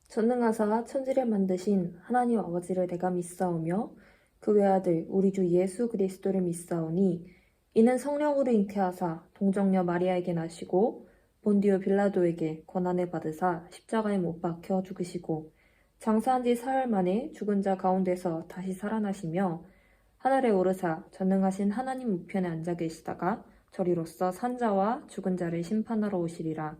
전능하사 천지를 만드신 하나님 아버지를 내가 믿사오며 그 외아들 우리 주 예수 그리스도를 믿사오니 이는 성령으로 잉태하사 동정녀 마리아에게 나시고 본디오 빌라도에게 고난을 받으사 십자가에 못 박혀 죽으시고 장사한 지 사흘 만에 죽은 자 가운데서 다시 살아나시며 하늘에 오르사 전능하신 하나님 우편에 앉아 계시다가 저리로서 산자와 죽은 자를 심판하러 오시리라.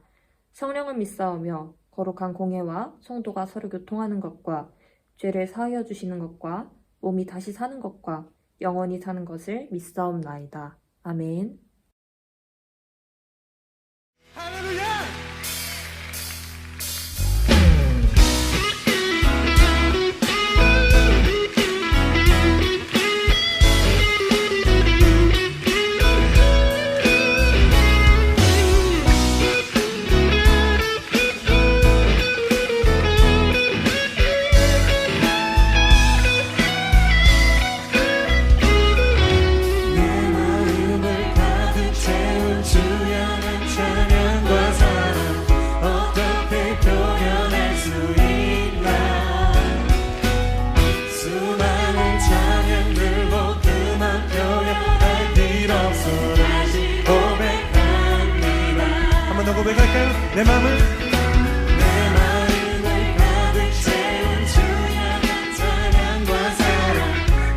성령을 믿사오며 거룩한 공회와 성도가 서로 교통하는 것과 죄를 사하여 주시는 것과 몸이 다시 사는 것과 영원히 사는 것을 믿사옵나이다. 아멘. 할렐루야! 고백할까요? 내 마음을 가득 채운 주의 찬양과 사랑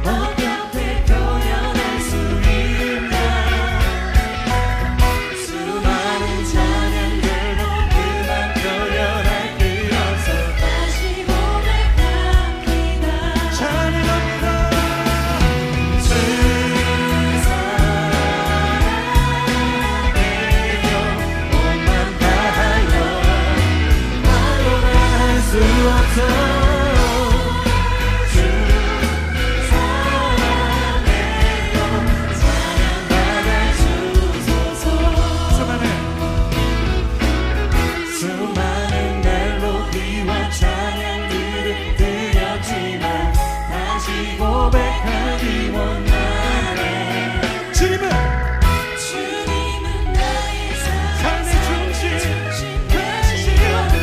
어떻게 표현할 수 있나 수많은 찬양들로 그만 표현할 길 없어 다시 고백합니다 찬양합니다 수많은 멜로디와 찬양들을 드렸지만 다시 고백하기 원하네 주님은 나의 삶의 중심 되시옵니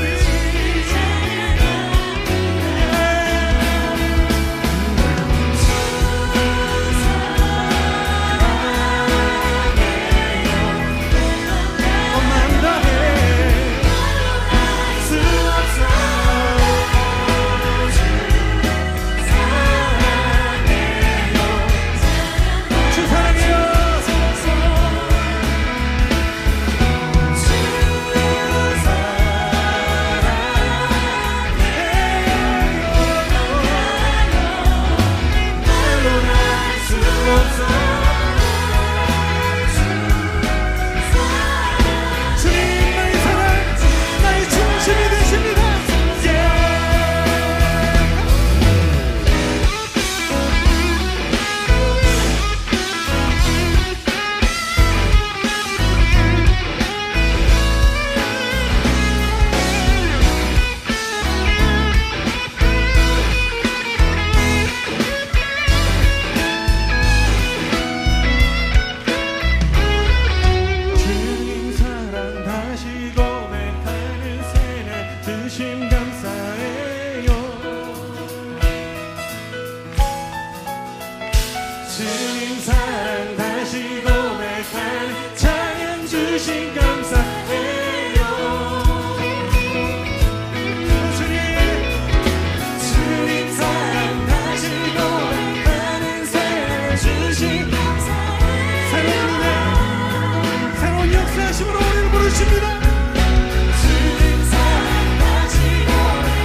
주님 사랑 다시 고백하는 찬양 주신 감사해요 주님 사랑 다시 고백하는 사랑 주신 감사해요 새로운 은혜 새로운 역사하심으로 우리를 부르십니다 주님 사랑 다시 고백하는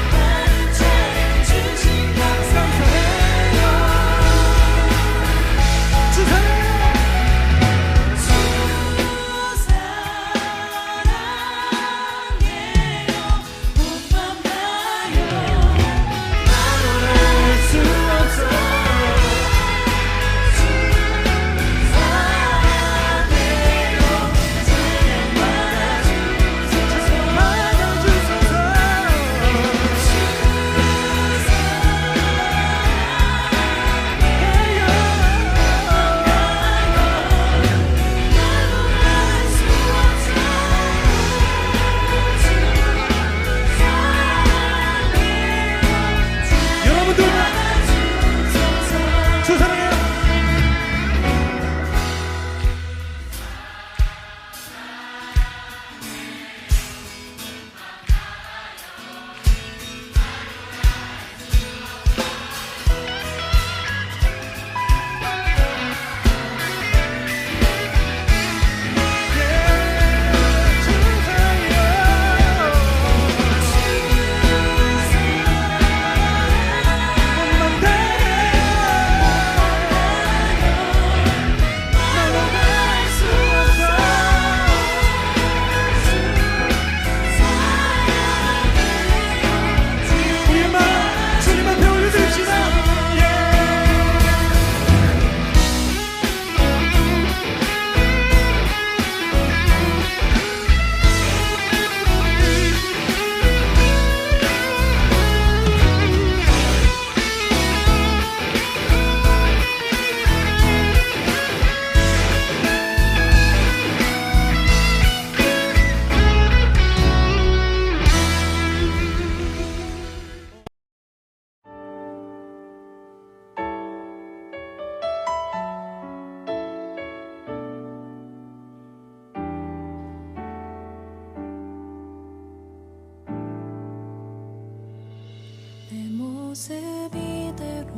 모습 이대로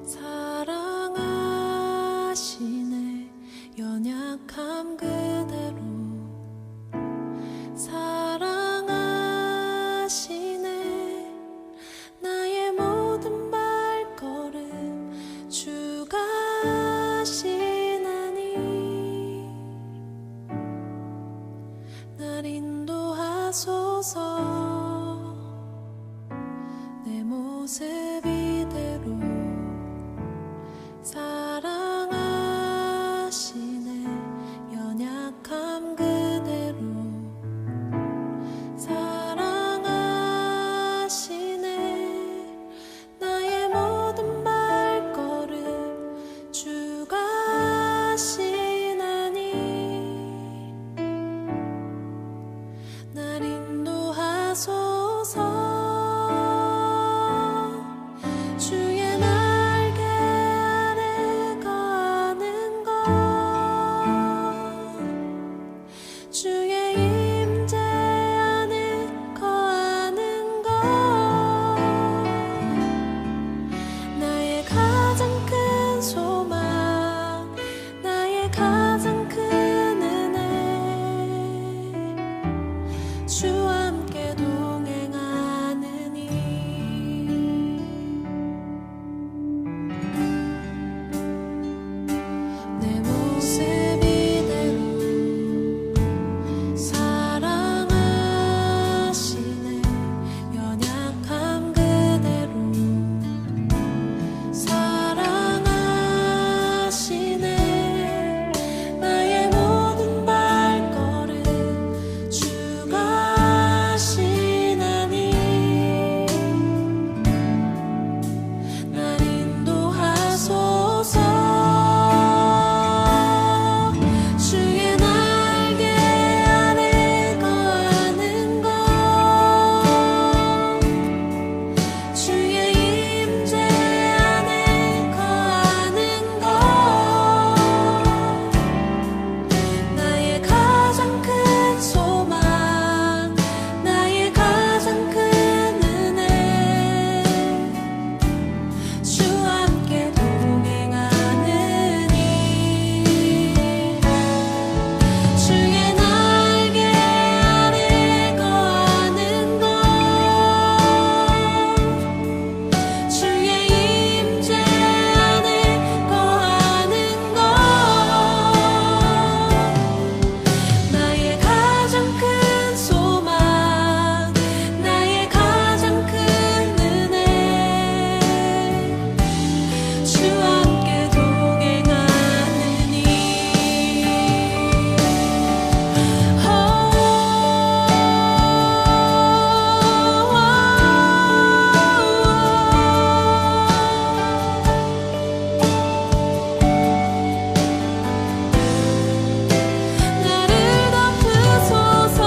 사랑하시네. 연약함 그대로 사랑하시네. 나의 모든 발걸음 주가 하시나니 날 인도하소서. 내 모습 이대로 사랑하시네. 연약함 그대로 사랑하시네. 나의 모든 발걸음 주가 하시나니 날 인도하소서. 주의 날개 아래 거하는 것, 주의 임재 안에 거하는 것, 나의 가장 큰 소망, 나의 가장 큰 은혜, 주와 함께 동행하느니 내 모습 이대로 사랑하시네. 연약함 그대로 사랑하시네. 나의 모든 발걸음 주가 하시나니 날 인도하소서. 주의 날개 아래 거하는 것, 주의 임재 안에 거하는 것, 나의 가장 큰 소망, 나의 가장 큰 은혜, 주와 함께 동행하느니 주의 날개 아래 거하는 것, 주의 임재 안에 거하는 것, 나의 가장 큰 소망, 나의 가장 큰 은혜, 주와 함께 동행하느니 나를 덮으소서.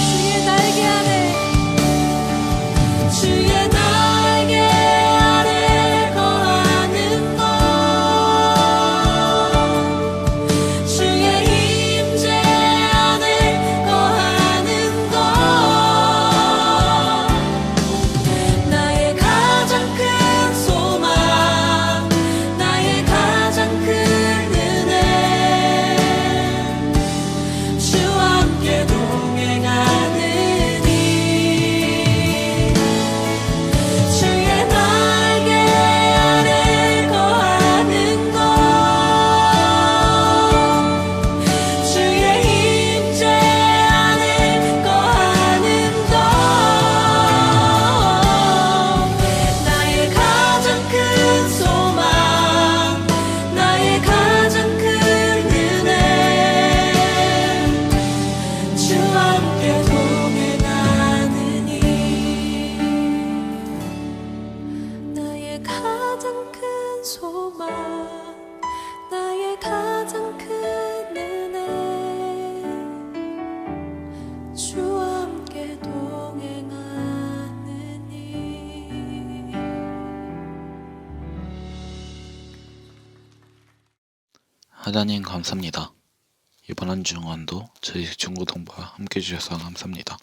주의 날개 아래, 주의 날개 아래 거하는 것, 주의 임재 안에 거하는 것, 나의 가장 큰 소망, 나의 가장 큰 은혜, 주와 함께 동행하느니 주의 날개 아래 거하는 것, 주의 임재 안에 거하는 것, 나의 가장 큰 소망, 나의 가장 큰 은혜, 주와 함께 동행하느니 나의 가장 큰 소망, 나의 가장 큰 은혜, 주와 함께 동행하느니 하나님 감사합니다. 이번 한 주간도 저희 중고동부와 함께 해주셔서 감사합니다.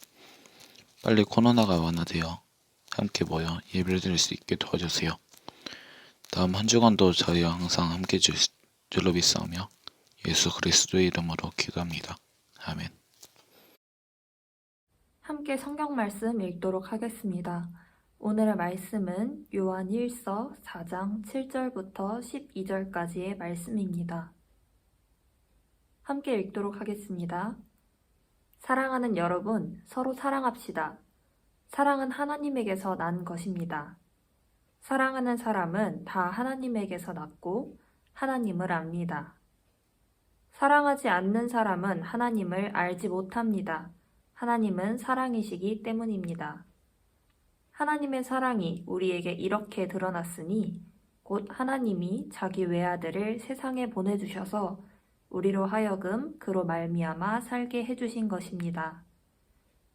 빨리 코로나가 완화되어 함께 모여 예배를 드릴 수 있게 도와주세요. 다음 한 주간도 저희와 항상 함께 해주실 줄로 믿사오며 예수 그리스도의 이름으로 기도합니다. 아멘. 함께 성경 말씀 읽도록 하겠습니다. 오늘의 말씀은 요한 1서 4장 7절부터 12절까지의 말씀입니다. 함께 읽도록 하겠습니다. 사랑하는 여러분, 서로 사랑합시다. 사랑은 하나님에게서 난 것입니다. 사랑하는 사람은 다 하나님에게서 났고 하나님을 압니다. 사랑하지 않는 사람은 하나님을 알지 못합니다. 하나님은 사랑이시기 때문입니다. 하나님의 사랑이 우리에게 이렇게 드러났으니 곧 하나님이 자기 외아들을 세상에 보내주셔서 우리로 하여금 그로 말미암아 살게 해주신 것입니다.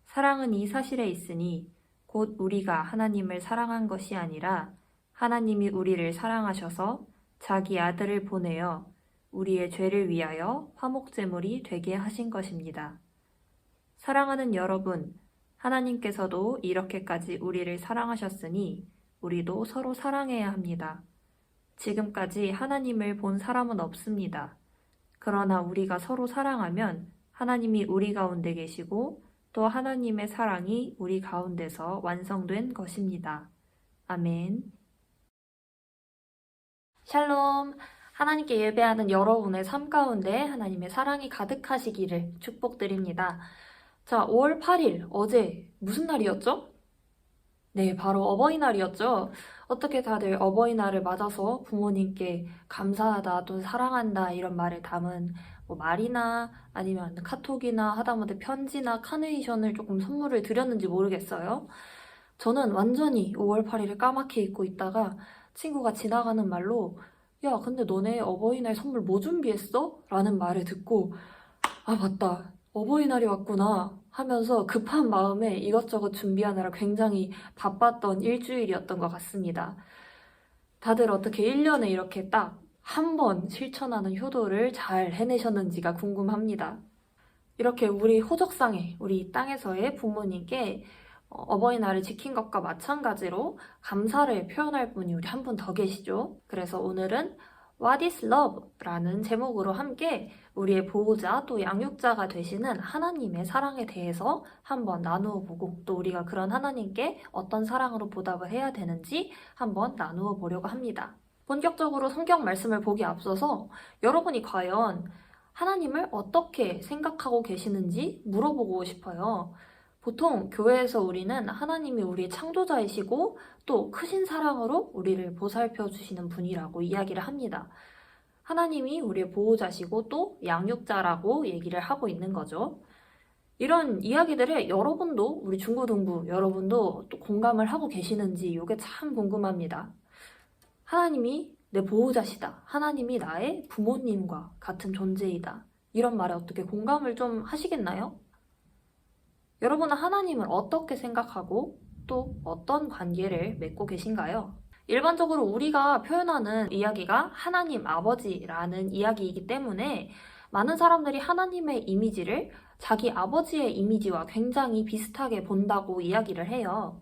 사랑은 이 사실에 있으니 곧 우리가 하나님을 사랑한 것이 아니라 하나님이 우리를 사랑하셔서 자기 아들을 보내어 우리의 죄를 위하여 화목제물이 되게 하신 것입니다. 사랑하는 여러분, 하나님께서도 이렇게까지 우리를 사랑하셨으니 우리도 서로 사랑해야 합니다. 지금까지 하나님을 본 사람은 없습니다. 그러나 우리가 서로 사랑하면 하나님이 우리 가운데 계시고 또 하나님의 사랑이 우리 가운데서 완성된 것입니다. 아멘. 샬롬. 하나님께 예배하는 여러분의 삶 가운데 하나님의 사랑이 가득하시기를 축복드립니다. 자, 5월 8일, 어제 무슨 날이었죠? 네, 바로 어버이날이었죠. 어떻게 다들 어버이날을 맞아서 부모님께 감사하다, 또 사랑한다 이런 말을 담은 말이나 아니면 카톡이나 하다못해 편지나 카네이션을 조금 선물을 드렸는지 모르겠어요. 저는 완전히 5월 8일을 까맣게 잊고 있다가 친구가 지나가는 말로 야, 근데 너네 어버이날 선물 뭐 준비했어? 라는 말을 듣고 아, 맞다. 어버이날이 왔구나 하면서 급한 마음에 이것저것 준비하느라 굉장히 바빴던 일주일이었던 것 같습니다. 다들 어떻게 1년에 이렇게 딱 한 번 실천하는 효도를 잘 해내셨는지가 궁금합니다. 이렇게 우리 호적상에 우리 땅에서의 부모님께 어버이날을 지킨 것과 마찬가지로 감사를 표현할 분이 우리 한 분 더 계시죠. 그래서 오늘은 What is Love? 라는 제목으로 함께 우리의 보호자 또 양육자가 되시는 하나님의 사랑에 대해서 한번 나누어 보고 또 우리가 그런 하나님께 어떤 사랑으로 보답을 해야 되는지 한번 나누어 보려고 합니다. 본격적으로 성경 말씀을 보기 앞서서 여러분이 과연 하나님을 어떻게 생각하고 계시는지 물어보고 싶어요. 보통 교회에서 우리는 하나님이 우리의 창조자이시고 또 크신 사랑으로 우리를 보살펴 주시는 분이라고 이야기를 합니다. 하나님이 우리의 보호자시고 또 양육자라고 얘기를 하고 있는 거죠. 이런 이야기들을 여러분도 우리 중고등부 여러분도 또 공감을 하고 계시는지 이게 참 궁금합니다. 하나님이 내 보호자시다. 하나님이 나의 부모님과 같은 존재이다. 이런 말에 어떻게 공감을 좀 하시겠나요? 여러분은 하나님을 어떻게 생각하고 또 어떤 관계를 맺고 계신가요? 일반적으로 우리가 표현하는 이야기가 하나님 아버지라는 이야기이기 때문에 많은 사람들이 하나님의 이미지를 자기 아버지의 이미지와 굉장히 비슷하게 본다고 이야기를 해요.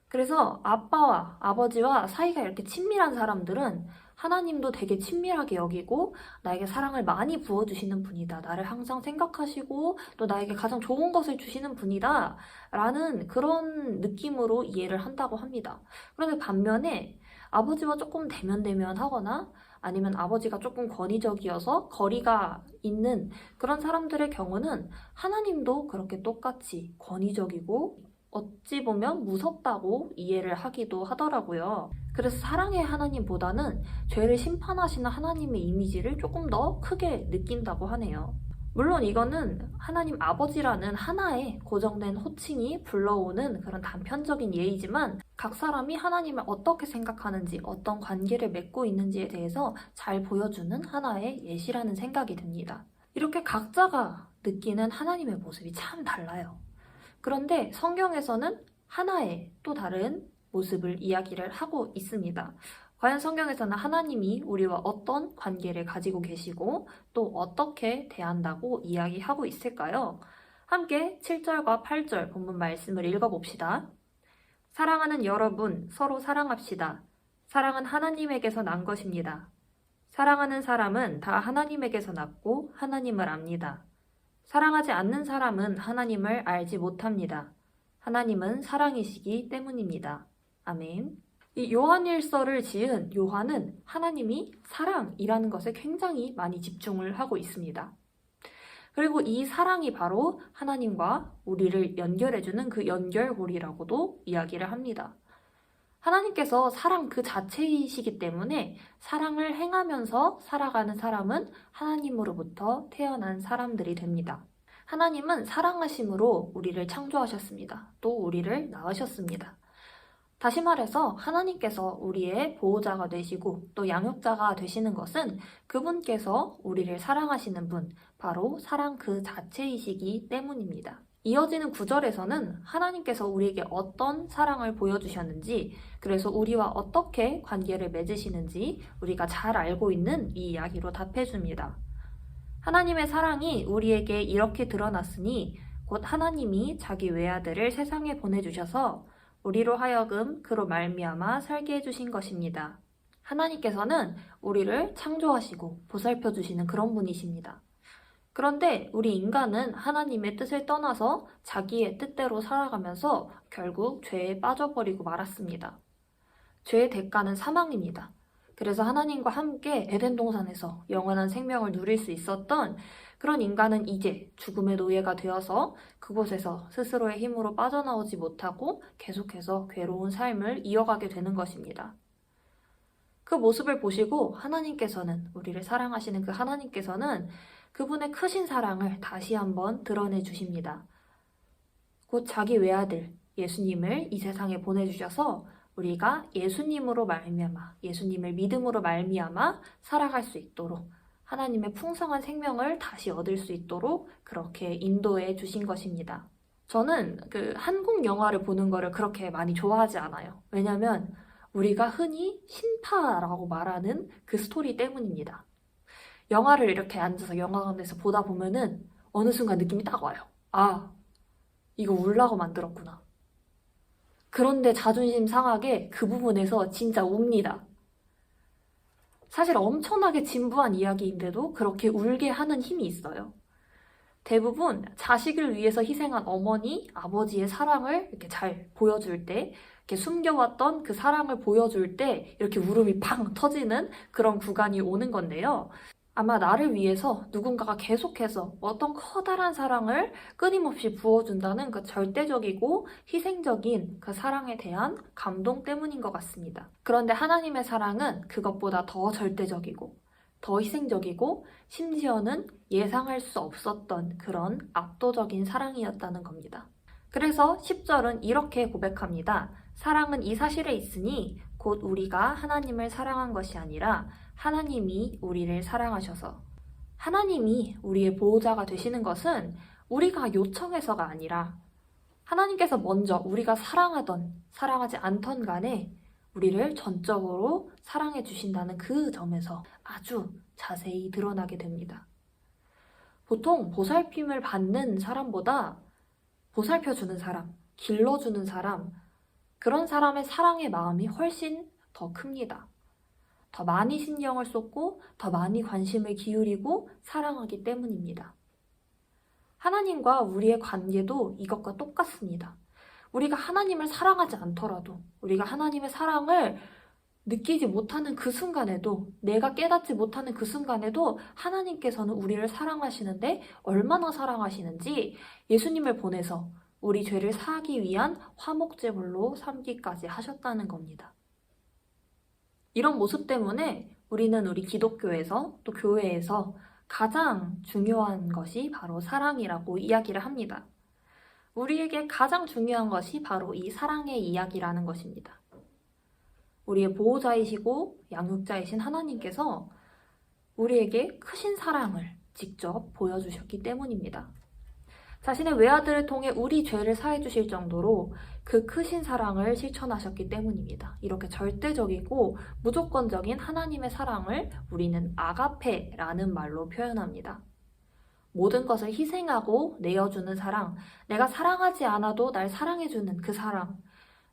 그래서 아빠와 아버지와 사이가 이렇게 친밀한 사람들은 하나님도 되게 친밀하게 여기고 나에게 사랑을 많이 부어주시는 분이다. 나를 항상 생각하시고 또 나에게 가장 좋은 것을 주시는 분이다. 라는 그런 느낌으로 이해를 한다고 합니다. 그런데 반면에 아버지와 조금 대면대면하거나 아니면 아버지가 조금 권위적이어서 거리가 있는 그런 사람들의 경우는 하나님도 그렇게 똑같이 권위적이고 어찌 보면 무섭다고 이해를 하기도 하더라고요. 그래서 사랑의 하나님보다는 죄를 심판하시는 하나님의 이미지를 조금 더 크게 느낀다고 하네요. 물론 이거는 하나님 아버지라는 하나의 고정된 호칭이 불러오는 그런 단편적인 예이지만 각 사람이 하나님을 어떻게 생각하는지 어떤 관계를 맺고 있는지에 대해서 잘 보여주는 하나의 예시라는 생각이 듭니다. 이렇게 각자가 느끼는 하나님의 모습이 참 달라요. 그런데 성경에서는 하나의 또 다른 모습을 이야기를 하고 있습니다. 과연 성경에서는 하나님이 우리와 어떤 관계를 가지고 계시고 또 어떻게 대한다고 이야기하고 있을까요? 함께 7절과 8절 본문 말씀을 읽어봅시다. 사랑하는 여러분, 서로 사랑합시다. 사랑은 하나님에게서 난 것입니다. 사랑하는 사람은 다 하나님에게서 났고 하나님을 압니다. 사랑하지 않는 사람은 하나님을 알지 못합니다. 하나님은 사랑이시기 때문입니다. 아멘. 이 요한일서를 지은 요한은 하나님이 사랑이라는 것에 굉장히 많이 집중을 하고 있습니다. 그리고 이 사랑이 바로 하나님과 우리를 연결해주는 그 연결고리라고도 이야기를 합니다. 하나님께서 사랑 그 자체이시기 때문에 사랑을 행하면서 살아가는 사람은 하나님으로부터 태어난 사람들이 됩니다. 하나님은 사랑하심으로 우리를 창조하셨습니다. 또 우리를 낳으셨습니다. 다시 말해서 하나님께서 우리의 보호자가 되시고 또 양육자가 되시는 것은 그분께서 우리를 사랑하시는 분, 바로 사랑 그 자체이시기 때문입니다. 이어지는 9절에서는 하나님께서 우리에게 어떤 사랑을 보여주셨는지, 그래서 우리와 어떻게 관계를 맺으시는지 우리가 잘 알고 있는 이 이야기로 답해줍니다. 하나님의 사랑이 우리에게 이렇게 드러났으니 곧 하나님이 자기 외아들을 세상에 보내주셔서 우리로 하여금 그로 말미암아 살게 해주신 것입니다. 하나님께서는 우리를 창조하시고 보살펴 주시는 그런 분이십니다. 그런데 우리 인간은 하나님의 뜻을 떠나서 자기의 뜻대로 살아가면서 결국 죄에 빠져버리고 말았습니다. 죄의 대가는 사망입니다. 그래서 하나님과 함께 에덴 동산에서 영원한 생명을 누릴 수 있었던 그런 인간은 이제 죽음의 노예가 되어서 그곳에서 스스로의 힘으로 빠져나오지 못하고 계속해서 괴로운 삶을 이어가게 되는 것입니다. 그 모습을 보시고 하나님께서는, 우리를 사랑하시는 그 하나님께서는 그분의 크신 사랑을 다시 한번 드러내 주십니다. 곧 자기 외아들 예수님을 이 세상에 보내주셔서 우리가 예수님으로 말미암아, 예수님을 믿음으로 말미암아 살아갈 수 있도록, 하나님의 풍성한 생명을 다시 얻을 수 있도록 그렇게 인도해 주신 것입니다. 저는 한국 영화를 보는 거를 그렇게 많이 좋아하지 않아요. 왜냐면 우리가 흔히 신파라고 말하는 그 스토리 때문입니다. 영화를 이렇게 앉아서 영화관에서 보다 보면은 어느 순간 느낌이 딱 와요. 아, 이거 울라고 만들었구나. 그런데 자존심 상하게 그 부분에서 진짜 웁니다. 사실 엄청나게 진부한 이야기인데도 그렇게 울게 하는 힘이 있어요. 대부분 자식을 위해서 희생한 어머니, 아버지의 사랑을 이렇게 잘 보여줄 때, 이렇게 숨겨왔던 그 사랑을 보여줄 때 이렇게 울음이 팡 터지는 그런 구간이 오는 건데요. 아마 나를 위해서 누군가가 계속해서 어떤 커다란 사랑을 끊임없이 부어준다는 그 절대적이고 희생적인 그 사랑에 대한 감동 때문인 것 같습니다. 그런데 하나님의 사랑은 그것보다 더 절대적이고 더 희생적이고 심지어는 예상할 수 없었던 그런 압도적인 사랑이었다는 겁니다. 그래서 10절은 이렇게 고백합니다. 사랑은 이 사실에 있으니 곧 우리가 하나님을 사랑한 것이 아니라 하나님이 우리를 사랑하셔서, 하나님이 우리의 보호자가 되시는 것은 우리가 요청해서가 아니라 하나님께서 먼저 우리가 사랑하던 사랑하지 않던 간에 우리를 전적으로 사랑해 주신다는 그 점에서 아주 자세히 드러나게 됩니다. 보통 보살핌을 받는 사람보다 보살펴주는 사람, 길러주는 사람, 그런 사람의 사랑의 마음이 훨씬 더 큽니다. 더 많이 신경을 쏟고 더 많이 관심을 기울이고 사랑하기 때문입니다. 하나님과 우리의 관계도 이것과 똑같습니다. 우리가 하나님을 사랑하지 않더라도, 우리가 하나님의 사랑을 느끼지 못하는 그 순간에도, 내가 깨닫지 못하는 그 순간에도 하나님께서는 우리를 사랑하시는데 얼마나 사랑하시는지 예수님을 보내서 우리 죄를 사하기 위한 화목제물로 삼기까지 하셨다는 겁니다. 이런 모습 때문에 우리는 우리 기독교에서 또 교회에서 가장 중요한 것이 바로 사랑이라고 이야기를 합니다. 우리에게 가장 중요한 것이 바로 이 사랑의 이야기라는 것입니다. 우리의 보호자이시고 양육자이신 하나님께서 우리에게 크신 사랑을 직접 보여주셨기 때문입니다. 자신의 외아들을 통해 우리 죄를 사해 주실 정도로 그 크신 사랑을 실천하셨기 때문입니다. 이렇게 절대적이고 무조건적인 하나님의 사랑을 우리는 아가페라는 말로 표현합니다. 모든 것을 희생하고 내어주는 사랑, 내가 사랑하지 않아도 날 사랑해주는 그 사랑,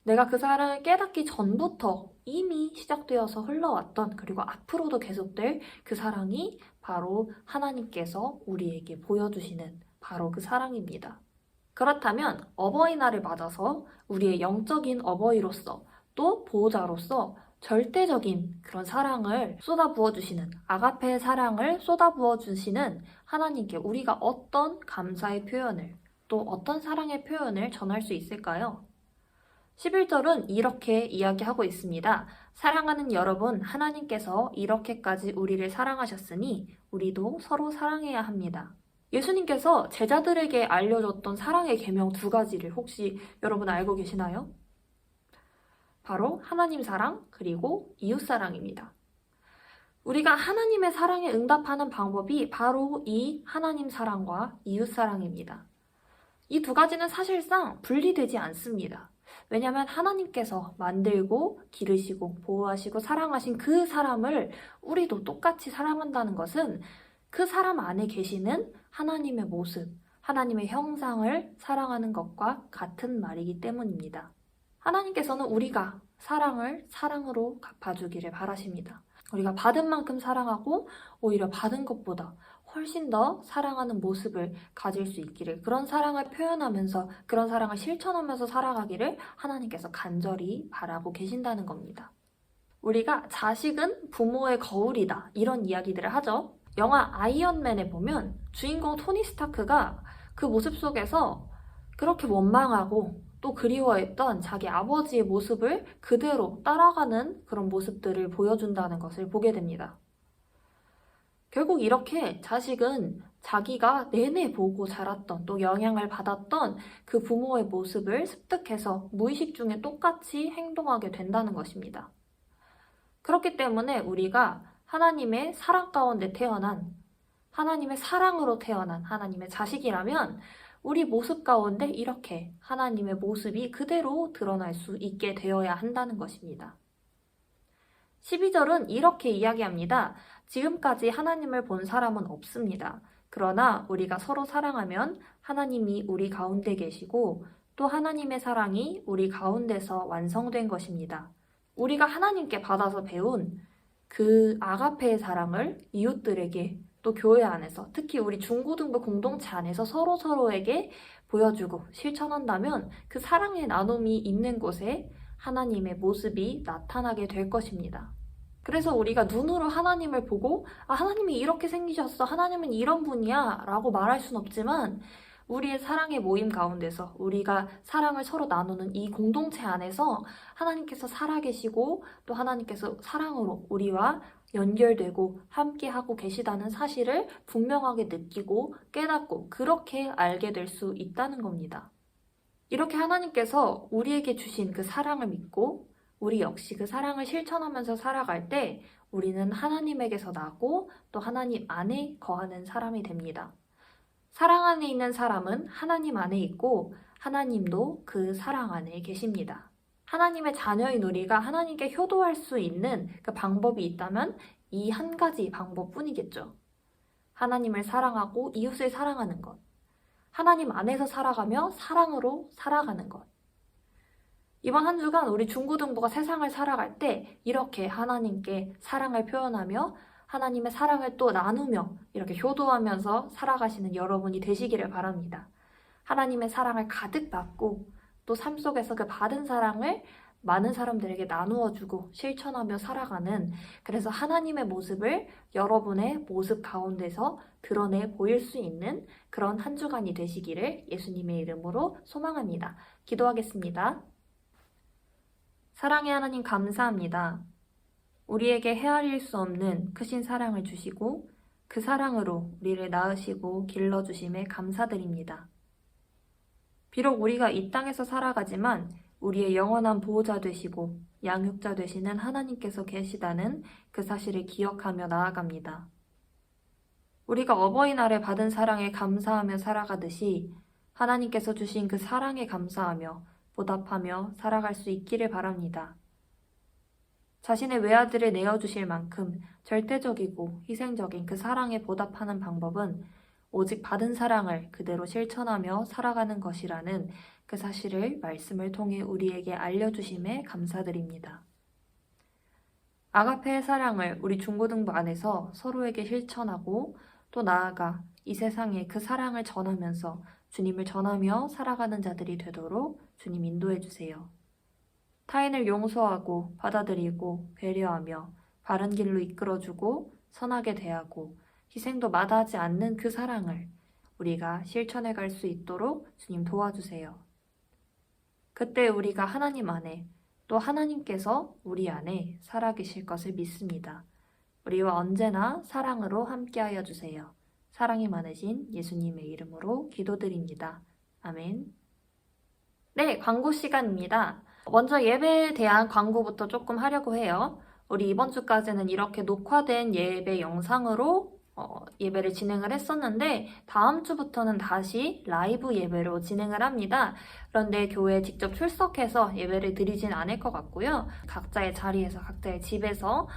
내가 그 사랑을 깨닫기 전부터 이미 시작되어서 흘러왔던, 그리고 앞으로도 계속될 그 사랑이 바로 하나님께서 우리에게 보여주시는 바로 그 사랑입니다. 그렇다면 어버이날을 맞아서 우리의 영적인 어버이로서 또 보호자로서 절대적인 그런 사랑을 쏟아부어 주시는, 아가페의 사랑을 쏟아부어 주시는 하나님께 우리가 어떤 감사의 표현을, 또 어떤 사랑의 표현을 전할 수 있을까요? 11절은 이렇게 이야기하고 있습니다. 사랑하는 여러분, 하나님께서 이렇게까지 우리를 사랑하셨으니 우리도 서로 사랑해야 합니다. 예수님께서 제자들에게 알려줬던 사랑의 계명 2가지를 혹시 여러분 알고 계시나요? 바로 하나님 사랑, 그리고 이웃 사랑입니다. 우리가 하나님의 사랑에 응답하는 방법이 바로 이 하나님 사랑과 이웃 사랑입니다. 이 2가지는 사실상 분리되지 않습니다. 왜냐하면 하나님께서 만들고 기르시고 보호하시고 사랑하신 그 사람을 우리도 똑같이 사랑한다는 것은 그 사람 안에 계시는 하나님의 모습, 하나님의 형상을 사랑하는 것과 같은 말이기 때문입니다. 하나님께서는 우리가 사랑을 사랑으로 갚아주기를 바라십니다. 우리가 받은 만큼 사랑하고 오히려 받은 것보다 훨씬 더 사랑하는 모습을 가질 수 있기를, 그런 사랑을 표현하면서 그런 사랑을 실천하면서 살아가기를 하나님께서 간절히 바라고 계신다는 겁니다. 우리가 자식은 부모의 거울이다, 이런 이야기들을 하죠. 영화 아이언맨에 보면 주인공 토니 스타크가 그 모습 속에서 그렇게 원망하고 또 그리워했던 자기 아버지의 모습을 그대로 따라가는 그런 모습들을 보여준다는 것을 보게 됩니다. 결국 이렇게 자식은 자기가 내내 보고 자랐던, 또 영향을 받았던 그 부모의 모습을 습득해서 무의식 중에 똑같이 행동하게 된다는 것입니다. 그렇기 때문에 우리가 하나님의 사랑 가운데 태어난, 하나님의 사랑으로 태어난 하나님의 자식이라면 우리 모습 가운데 이렇게 하나님의 모습이 그대로 드러날 수 있게 되어야 한다는 것입니다. 12절은 이렇게 이야기합니다. 지금까지 하나님을 본 사람은 없습니다. 그러나 우리가 서로 사랑하면 하나님이 우리 가운데 계시고 또 하나님의 사랑이 우리 가운데서 완성된 것입니다. 우리가 하나님께 받아서 배운 그 아가페의 사랑을 이웃들에게, 또 교회 안에서, 특히 우리 중고등부 공동체 안에서 서로에게 보여주고 실천한다면 그 사랑의 나눔이 있는 곳에 하나님의 모습이 나타나게 될 것입니다. 그래서 우리가 눈으로 하나님을 보고 하나님이 이렇게 생기셨어, 하나님은 이런 분이야 라고 말할 순 없지만 우리의 사랑의 모임 가운데서 우리가 사랑을 서로 나누는 이 공동체 안에서 하나님께서 살아계시고 또 하나님께서 사랑으로 우리와 연결되고 함께하고 계시다는 사실을 분명하게 느끼고 깨닫고 그렇게 알게 될 수 있다는 겁니다. 이렇게 하나님께서 우리에게 주신 그 사랑을 믿고 우리 역시 그 사랑을 실천하면서 살아갈 때 우리는 하나님에게서 나고 또 하나님 안에 거하는 사람이 됩니다. 사랑 안에 있는 사람은 하나님 안에 있고 하나님도 그 사랑 안에 계십니다. 하나님의 자녀인 우리가 하나님께 효도할 수 있는 그 방법이 있다면 이 한 가지 방법뿐이겠죠. 하나님을 사랑하고 이웃을 사랑하는 것. 하나님 안에서 살아가며 사랑으로 살아가는 것. 이번 한 주간 우리 중고등부가 세상을 살아갈 때 이렇게 하나님께 사랑을 표현하며 하나님의 사랑을 또 나누며 이렇게 효도하면서 살아가시는 여러분이 되시기를 바랍니다. 하나님의 사랑을 가득 받고 또 삶 속에서 그 받은 사랑을 많은 사람들에게 나누어주고 실천하며 살아가는, 그래서 하나님의 모습을 여러분의 모습 가운데서 드러내 보일 수 있는 그런 한 주간이 되시기를 예수님의 이름으로 소망합니다. 기도하겠습니다. 사랑의 하나님 감사합니다. 우리에게 헤아릴 수 없는 크신 사랑을 주시고 그 사랑으로 우리를 낳으시고 길러주심에 감사드립니다. 비록 우리가 이 땅에서 살아가지만 우리의 영원한 보호자 되시고 양육자 되시는 하나님께서 계시다는 그 사실을 기억하며 나아갑니다. 우리가 어버이날에 받은 사랑에 감사하며 살아가듯이 하나님께서 주신 그 사랑에 감사하며 보답하며 살아갈 수 있기를 바랍니다. 자신의 외아들을 내어주실 만큼 절대적이고 희생적인 그 사랑에 보답하는 방법은 오직 받은 사랑을 그대로 실천하며 살아가는 것이라는 그 사실을 말씀을 통해 우리에게 알려주심에 감사드립니다. 아가페의 사랑을 우리 중고등부 안에서 서로에게 실천하고 또 나아가 이 세상에 그 사랑을 전하면서 주님을 전하며 살아가는 자들이 되도록 주님 인도해 주세요. 타인을 용서하고 받아들이고 배려하며 바른 길로 이끌어주고 선하게 대하고 희생도 마다하지 않는 그 사랑을 우리가 실천해 갈 수 있도록 주님 도와주세요. 그때 우리가 하나님 안에 또 하나님께서 우리 안에 살아계실 것을 믿습니다. 우리와 언제나 사랑으로 함께하여 주세요. 사랑이 많으신 예수님의 이름으로 기도드립니다. 아멘. 네, 광고 시간입니다. 먼저 예배에 대한 광고부터 조금 하려고 해요. 우리 이번 주까지는 이렇게 녹화된 예배 영상으로 예배를 진행을 했었는데 다음 주부터는 다시 라이브 예배로 진행을 합니다. 그런데 교회에 직접 출석해서 예배를 드리진 않을 것 같고요. 각자의 자리에서 각자의 집에서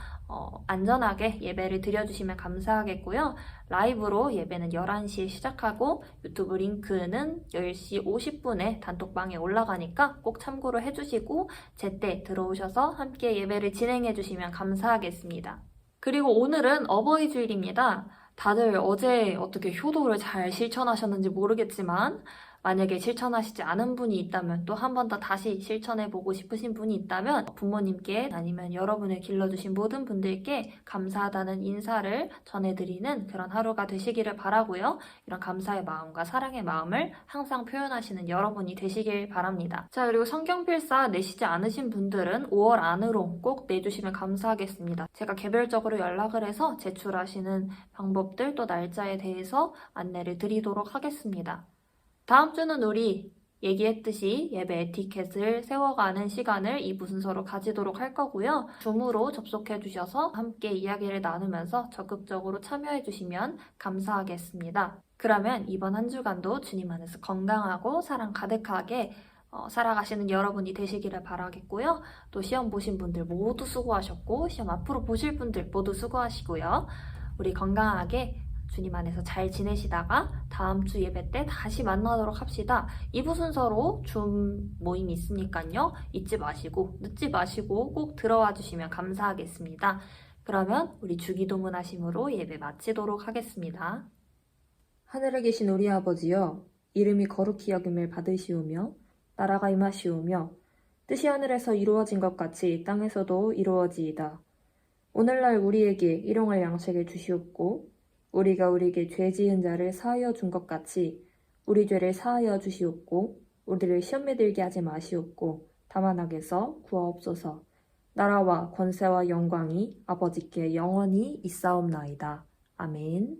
안전하게 예배를 드려주시면 감사하겠고요. 라이브로 예배는 11시에 시작하고 유튜브 링크는 10시 50분에 단톡방에 올라가니까 꼭 참고로 해주시고 제때 들어오셔서 함께 예배를 진행해 주시면 감사하겠습니다. 그리고 오늘은 어버이 주일입니다. 다들 어제 어떻게 효도를 잘 실천하셨는지 모르겠지만 만약에 실천하시지 않은 분이 있다면 또 한 번 더 다시 실천해보고 싶으신 분이 있다면 부모님께 아니면 여러분을 길러주신 모든 분들께 감사하다는 인사를 전해드리는 그런 하루가 되시기를 바라고요. 이런 감사의 마음과 사랑의 마음을 항상 표현하시는 여러분이 되시길 바랍니다. 자, 그리고 성경필사 내시지 않으신 분들은 5월 안으로 꼭 내주시면 감사하겠습니다. 제가 개별적으로 연락을 해서 제출하시는 방법들 또 날짜에 대해서 안내를 드리도록 하겠습니다. 다음 주는 우리 얘기했듯이 예배 에티켓을 세워가는 시간을 2부 순서로 가지도록 할 거고요. 줌으로 접속해 주셔서 함께 이야기를 나누면서 적극적으로 참여해 주시면 감사하겠습니다. 그러면 이번 한 주간도 주님 안에서 건강하고 사랑 가득하게 살아가시는 여러분이 되시기를 바라겠고요. 또 시험 보신 분들 모두 수고하셨고 시험 앞으로 보실 분들 모두 수고하시고요. 우리 건강하게 주님 안에서 잘 지내시다가 다음 주 예배 때 다시 만나도록 합시다. 2부 순서로 줌 모임이 있으니까요. 잊지 마시고 늦지 마시고 꼭 들어와 주시면 감사하겠습니다. 그러면 우리 주기도문 하심으로 예배 마치도록 하겠습니다. 하늘에 계신 우리 아버지여, 이름이 거룩히 여김을 받으시오며 나라가 임하시오며 뜻이 하늘에서 이루어진 것 같이 땅에서도 이루어지이다. 오늘날 우리에게 일용할 양식을 주시옵고 우리가 우리에게 죄 지은 자를 사하여 준 것 같이 우리 죄를 사하여 주시옵고 우리를 시험에 들게 하지 마시옵고 다만 악에서 구하옵소서. 나라와 권세와 영광이 아버지께 영원히 있사옵나이다. 아멘.